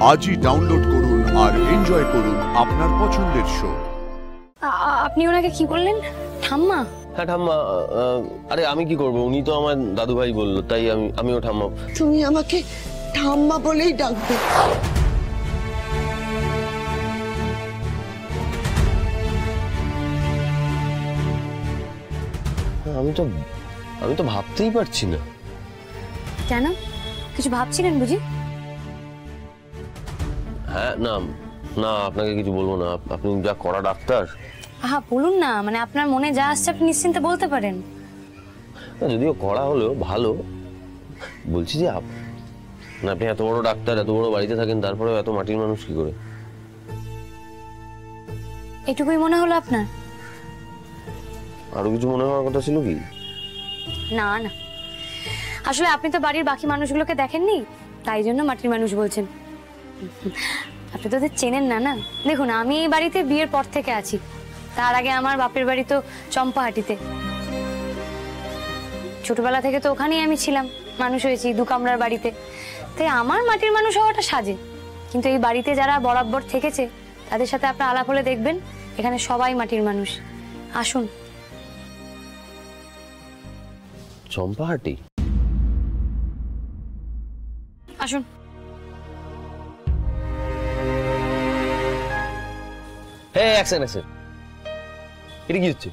আজই ডাউনলোড করুন আর এনজয় করুন আপনার পছন্দের শো। আপনি ওনাকে কি বললেন? ঠাম্মা? হ্যাঁ ঠাম্মা। আরে আমি কি করব, উনি তো আমার দাদু ভাই বললো, তাই আমিও ঠাম্মা। তুমি আমাকে ঠাম্মা বলেই ডাকবে। আমি তো ভাবতেই পারছি না। কেন, কিছু ভাবছিলেন বুঝি? হ্যাঁ, না না, আপনাকে কিছু বলবো না। আপনি যা করা ডাক্তার। হ্যাঁ বলুন না, মানে আপনার মনে যা আসছে আপনি নিশ্চিন্তে বলতে পারেন। যদিও করা হলো ভালো, বলছি যে আপনি এত বড় ডাক্তার, এত বড় বাড়িতে থাকেন, তারপরেও এত মাটির মানুষ কি করে? এটুকুই মনে হলো আপনার? আরো কিছু মনে হওয়ার কথা ছিল কি? না না, আসলে আপনি তো বাড়ির বাকি মানুষগুলোকে দেখেননি, তাই জন্য মাটির মানুষ বলছেন। আপনি তো ওদের চেনেন না। না দেখুন, আমি এই বাড়িতে বিয়ের পর থেকে আছি। তার আগে আমার বাপের বাড়ি তো চম্পাহাটিতে। ছোটবেলা থেকে তো ওখানেই আমি ছিলাম, মানুষ হয়েছি 2 কামরার বাড়িতে। তাই আমার মাটির মানুষ হওয়াটা সাজে। কিন্তু এই বাড়িতে যারা বরাবর থেকেছে তাদের সাথে আপনার আলাপ হলে দেখবেন এখানে সবাই মাটির মানুষ। আসুন। চম্পাহাটি? আসুন। হ্যাঁ, অ্যাকশন। এটা কি হচ্ছে?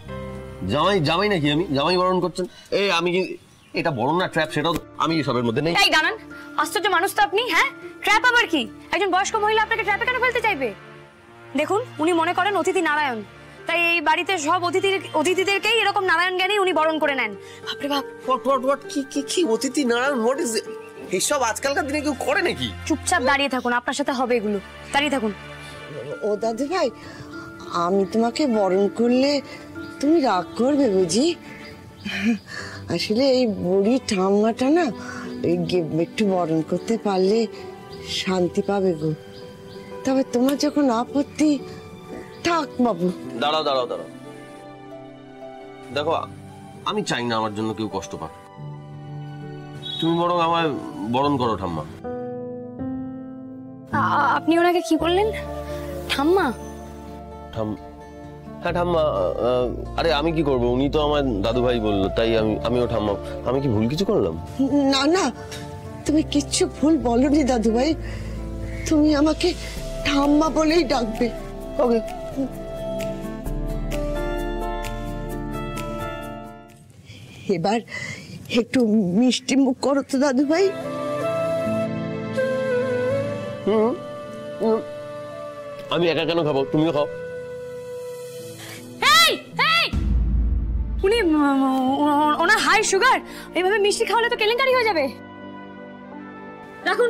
জামাই নাকি? আমি জামাই বরণ করছেন? আমি কি এটা বরণ না ট্র্যাপ, সেটাও আমি সবের মধ্যে নেই। এই দাঁড়ান, আশ্চর্য মানুষ তো আপনি। হ্যাঁ, ট্র্যাপ আবার কি? একজন বয়স্ক মহিলা আপনাকে ট্র্যাপে কেন ফেলতে চাইবে? দেখুন, উনি মনে করেন অতিথি নারায়ণ, তাই এই বাড়িতে সব অতিথিদেরকেই এরকম নারায়ণ জ্ঞানেই উনি বরণ করে নেন। বাপরে বাপ! হোয়াট কি অতিথি নারায়ণ? হোয়াট ইজ এইসব আজকালকার দিনে কেউ করে নাকি? চুপচাপ দাঁড়িয়ে থাকুন, আপনার সাথে হবে এগুলো। দাঁড়িয়ে থাকুন। ও দাদু ভাই, আমি তোমাকে বরণ করলে তুমি রাগ করবে বুঝি? আসলে এই বুড়ি ঠাম্মাটা না একটু বরণ করতে পারলে শান্তি পাবে গো। তবে তোমার যখন আপত্তি, থাক বাবু। দাঁড়াও। দেখো, আমি চাই না আমার জন্য কেউ কষ্ট পাক। তুমি বরং আমায় বরণ করো ঠাম্মা। আপনি ওনাকে কি বললেন? ঠাম্মা? হ্যাঁ ঠাম্মা। আরে আমি কি করব, উনি তো আমার দাদু ভাই বললো, তাই আমিও ঠাম্মা। আমি কি ভুল কিছু করলাম? না না, তুমি কিচ্ছু ভুল বলনি দাদু ভাই। তুমি আমাকে ঠাম্মা বলেই ডাকবে। ওকে। এবার একটু মিষ্টি মুখ করো তো দাদু ভাই। আমি একা কেন খাবো? তুমিও খাও। উনি ওনার হাই সুগার, এইভাবে মিষ্টি খাওয়ালে তো কেলেঙ্কারি হয়ে যাবে। রাখুন।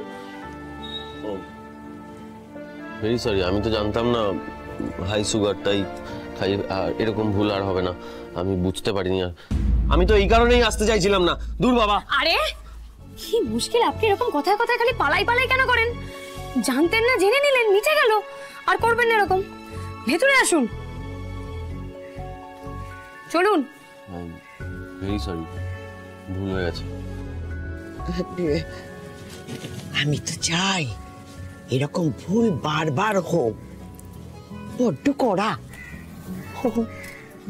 ভেরি সরি, আমি তো জানতাম না হাই সুগার, তাই খাই। এরকম ভুল আর হবে না, আমি বুঝতে পারিনি। আর আমি তো এই কারণেই আসতে চাইছিলাম না। দূর বাবা। আরে কি মুশকিল, আপনি এরকম কথায় কথায় খালি পালাই কেন করেন? জানতেন না, জেনে নিলেন, মিটে গেল। আর করবেন না এরকম। ভেতরে আসুন, চলুন। ভেরি সরি, ভুল হয়ে গেছে। আমি তো চাই এরকম ভুল বারবার হোক। বড্ড কড়া।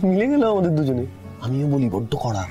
মিলে গেল আমাদের দুজনে। আমিও বলি বড্ড কড়া।